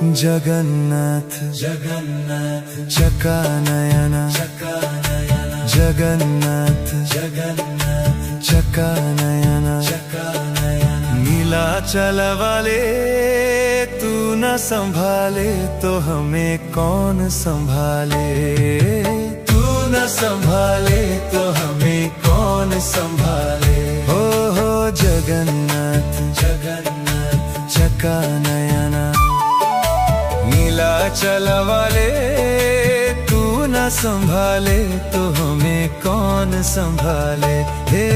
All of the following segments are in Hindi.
जगन्नाथ जगन्नाथ चकानयन चकानयन जगन्नाथ जगन्नाथ चकानयन चकानयन नीलाचल वाले तू न संभाले तो हमें कौन संभाले। तू न संभाले तो हमें कौन संभाले। हो जगन्नाथ जगन्नाथ चकानयन नीलाचल वाले तू न संभाले तो हमें कौन संभाले। हे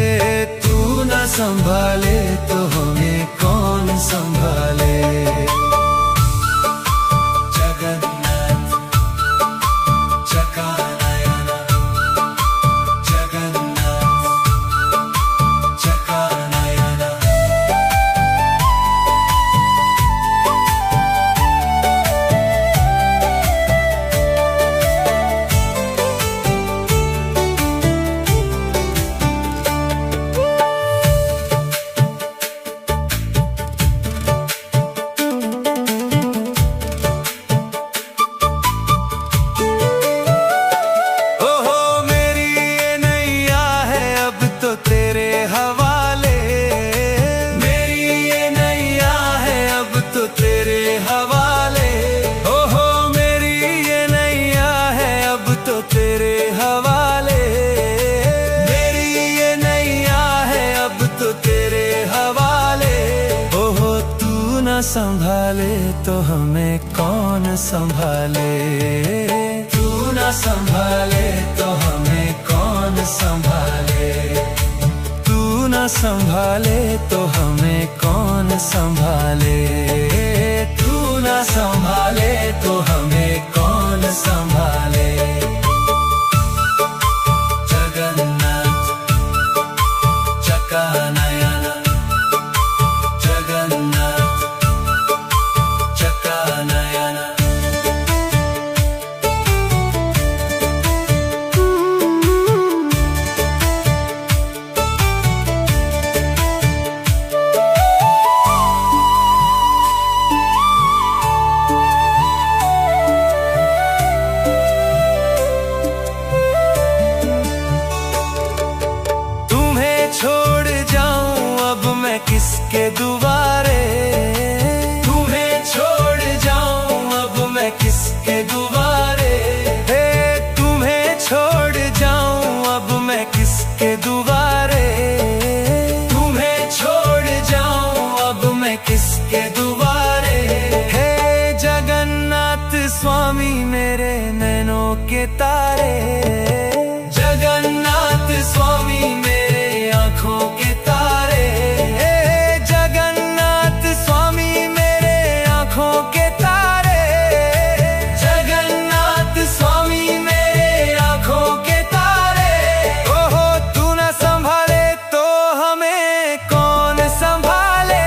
तू न संभाले तो हमें कौन संभाले। जगन्नाथ चकानयन जगन्नाथ चकानयन संभाले तो हमें कौन संभाले। तू न संभाले तो हमें कौन संभाले। तू न संभाले तो हमें कौन संभाले। तू न संभाले तो हमें कौन संभाले। जगन्नाथ चकानयन जगन्नाथ चकानयन तुम्हें छोड़ जाऊं अब मैं किसके दुआरे। तुम्हें छोड़ जाऊं अब मैं किसके दुआरे। हे तुम्हें छोड़ जाऊं अब मैं किसके दुआरे। तुम्हें छोड़ जाऊं अब मैं किसके दुआरे। हे जगन्नाथ स्वामी मेरे नैनों के तारे। जगन्नाथ स्वामी मेरे आँखों के तारे। जगन्नाथ स्वामी मेरे आँखों के तारे। जगन्नाथ स्वामी मेरे आँखों के तारे। ओहो तू न संभाले तो हमें कौन संभाले।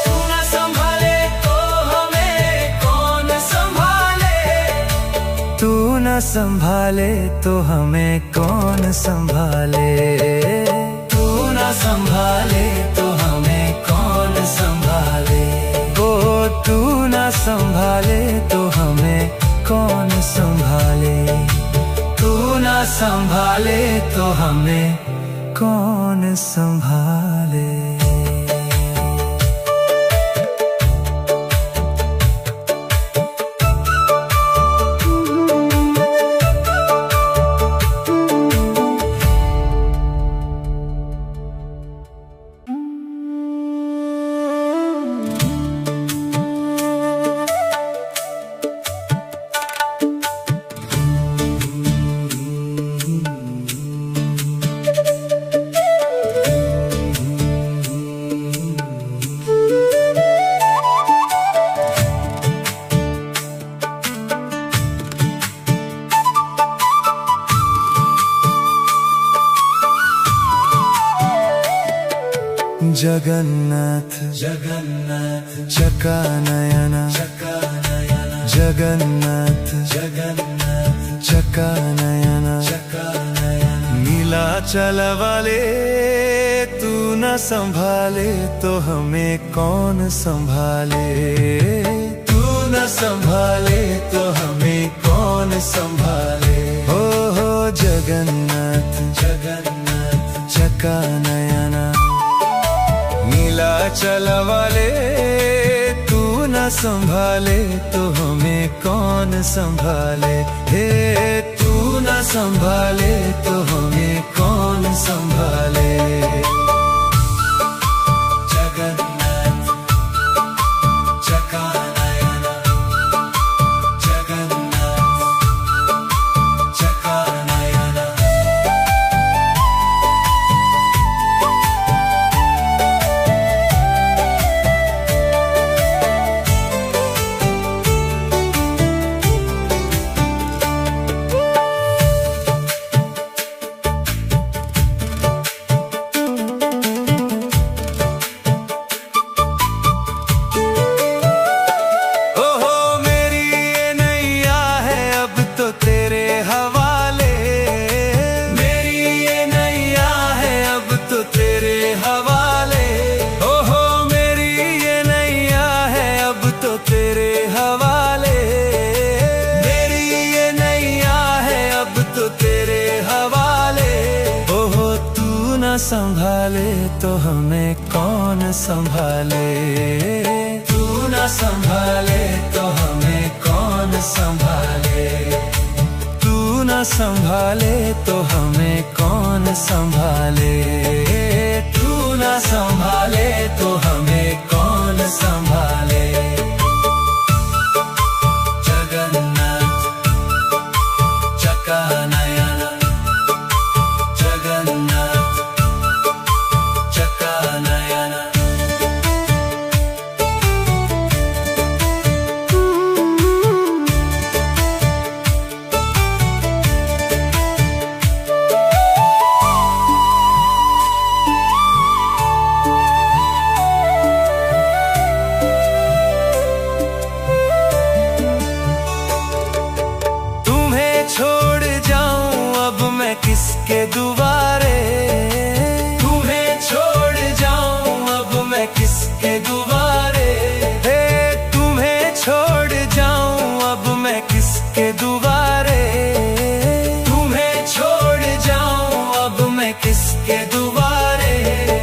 तू न संभाले तो हमें कौन संभाले। तू न संभाले तो हमें कौन संभाले। तू न संभाले तो हमें कौन संभाले। ओ तू न संभाले तो हमें कौन संभाले। तू न संभाले तो हमें कौन संभाले। जगन्नाथ जगन्नाथ चकानयन चकानयन जगन्नाथ जगन्नाथ चकानयन चकानयन नीलाचल वाले तू न संभाले तो हमें कौन संभाले। तू संभाले। हो जगन्नाथ जगन्नाथ चका नयना, नीलाचल वाले तू न संभाले तो हमें कौन संभाले। हे तू न संभाले तो हमें कौन संभाले। जगन्नाथ चका नयना, जगन्नाथ चका नयना। संभाले तो हमें कौन संभाले। तू न संभाले तो हमें कौन संभाले। तू न संभाले तो हमें कौन संभाले। तू न संभाले तो हमें कौन संभाले। जगन्नाथ चका नयना, जगन्नाथ चका नयना। तुम्हें छोड़ जाऊं अब मैं किसके दुआरे। किसके दुआरे। हे तुम्हें छोड़ जाऊं अब मैं किसके दुआरे। तुम्हें छोड़ जाऊं अब मैं किसके दुआरे।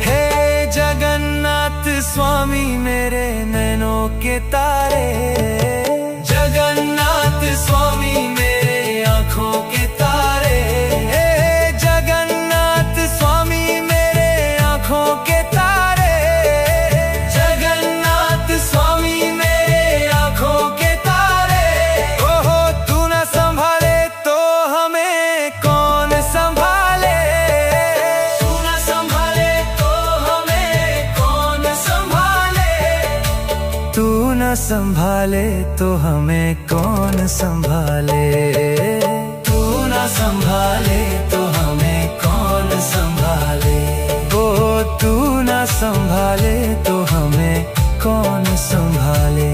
हे जगन्नाथ स्वामी मेरे नैनों के तारे। जगन्नाथ स्वामी मेरे आँखों के तारे। हे जगन्नाथ स्वामी मेरे आँखों के संभाले तो हमें कौन संभाले। तू न संभाले तो हमें कौन संभाले। ओ तू न संभाले तो हमें कौन संभाले।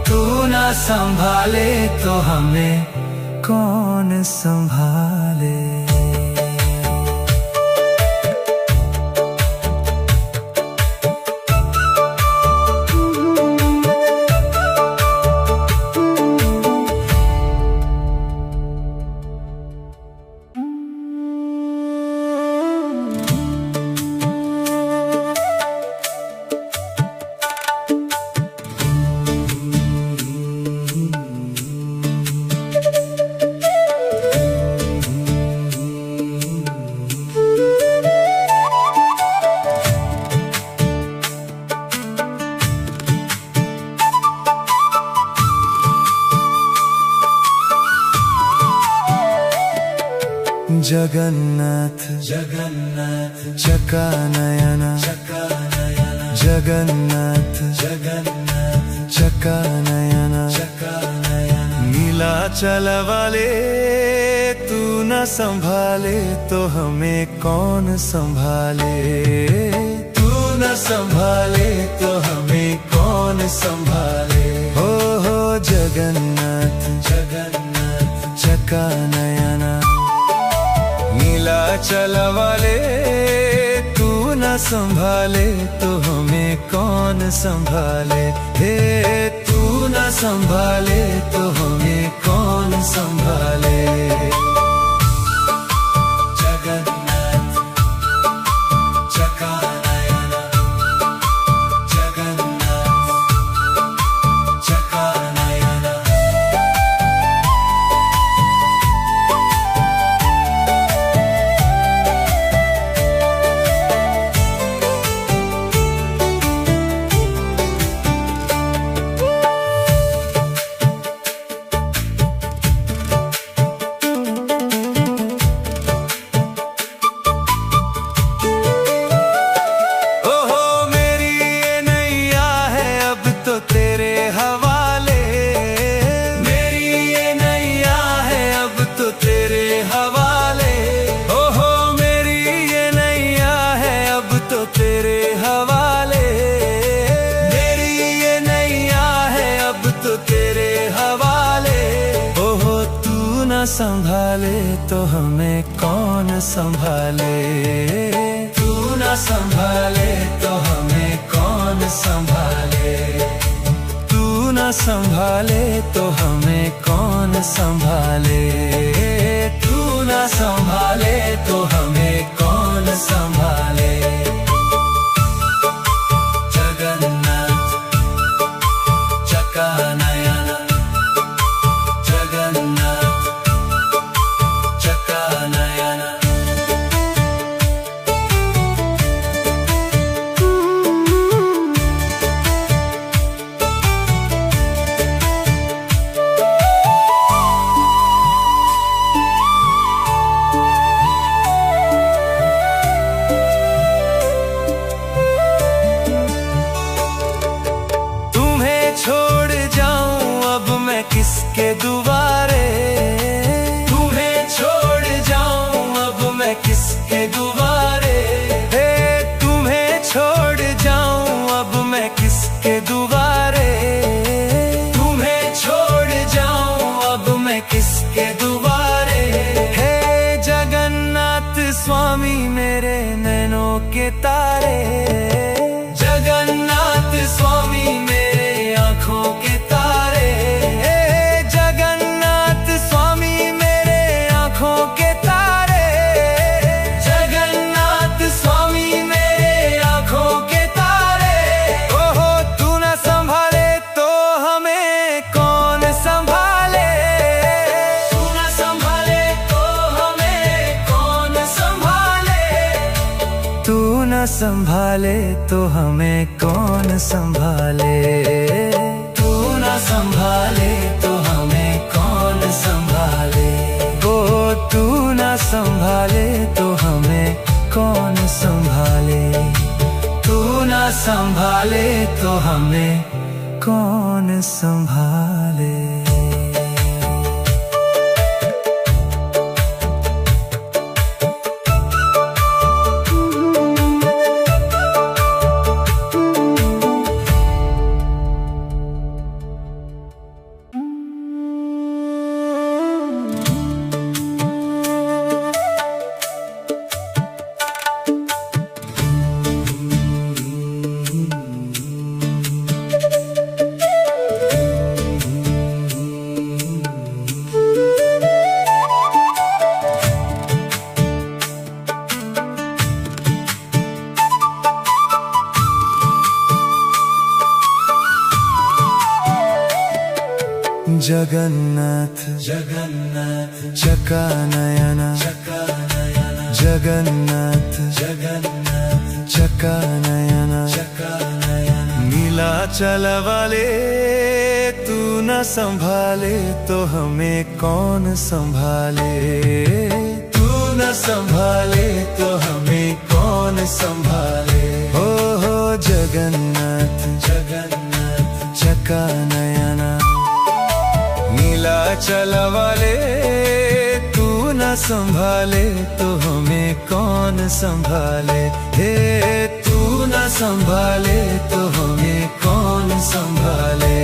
तू न संभाले तो हमें कौन संभाले। जगन्नाथ जगन्नाथ चका नयना, जगन्नाथ जगन्नाथ चका नयना, नीलाचल वाले तू न संभाले तो हमें कौन संभाले। तू न संभाले तो हमें कौन संभाले। हो जगन्नाथ जगन्नाथ चका नयना, नीलाचल वाले तू न संभाले तो हमें कौन संभाले। हे तू न संभाले तो हमें कौन संभाले। हवाले। मेरी ये नैया है अब तो तेरे हवाले। ओहो मेरी ये नैया है अब तो तेरे हवाले। मेरी ये नैया है अब तो तेरे हवाले। ओहो तू न संभाले तो हमें कौन संभाले। तू न संभाले तो हमें कौन संभाले। तू न संभाले तो हमें कौन संभाले। तू न संभाले तो हमें कौन संभाले। जगन्नाथ चकानयन। जगन्नाथ चकानयन। किसके दुआरे। तुम्हें छोड़ जाऊं अब मैं किसके दुआरे। हे तुम्हें छोड़ जाऊं अब मैं किसके दुआरे। तुम्हें छोड़ जाऊं अब मैं किसके दुआरे। हे जगन्नाथ स्वामी मेरे नैनों के तारे। जगन्नाथ स्वामी मेरे आँखों के तारे। संभाले तो हमें कौन संभाले। तू न संभाले तो हमें कौन संभाले। ओ तू न संभाले तो हमें कौन संभाले। तू न संभाले तो हमें कौन संभाले। जगन्नाथ जगन्नाथ चकानयन। जगन्नाथ जगन्नाथ चकानयन। नीलाचल वाले तू न संभाले तो हमें कौन संभाले। तू न संभाले तो हमें कौन संभाले। हो जगन्नाथ जगन्नाथ चकानयन। नीलाचल वाले तू न संभाले तो हमें कौन संभाले। हे तू न संभाले तो हमें कौन संभाले।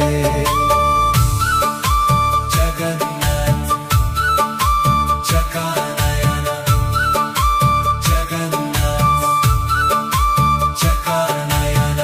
जगन्नाथ चकानयन। जगन्नाथ चकानयन।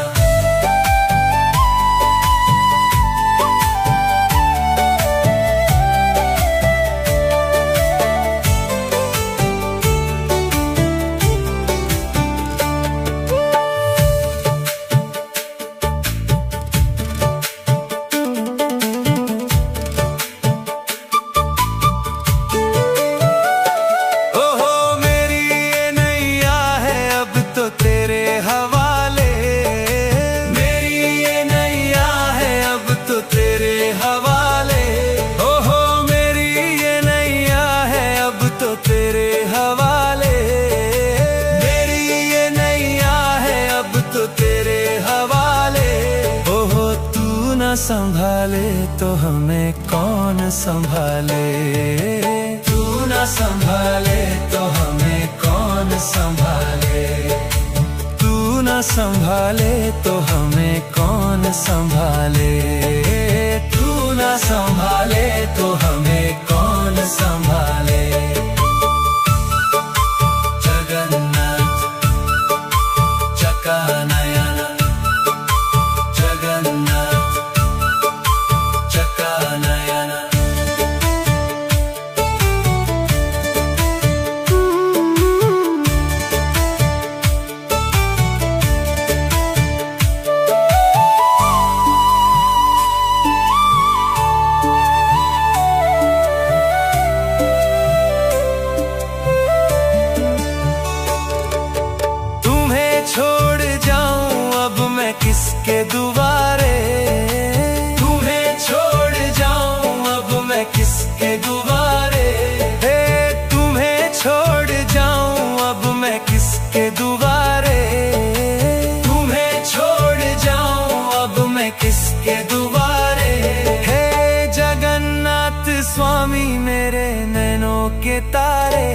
संभाले तो हमें कौन संभाले, तू ना संभाले तो हमें कौन संभाले, तू ना संभाले तो हमें कौन संभाले, तू ना संभाले तो हमें कौन संभाले। जगन्नाथ चकानयन, जगन्नाथ चकानयन। किसके दुआरे, तुम्हें छोड़ जाऊं अब मैं किसके दुआरे, हे तुम्हें छोड़ जाऊं अब मैं किसके दुआरे, तुम्हें छोड़ जाऊं अब मैं किसके दुआरे। हे जगन्नाथ स्वामी मेरे नैनों के तारे,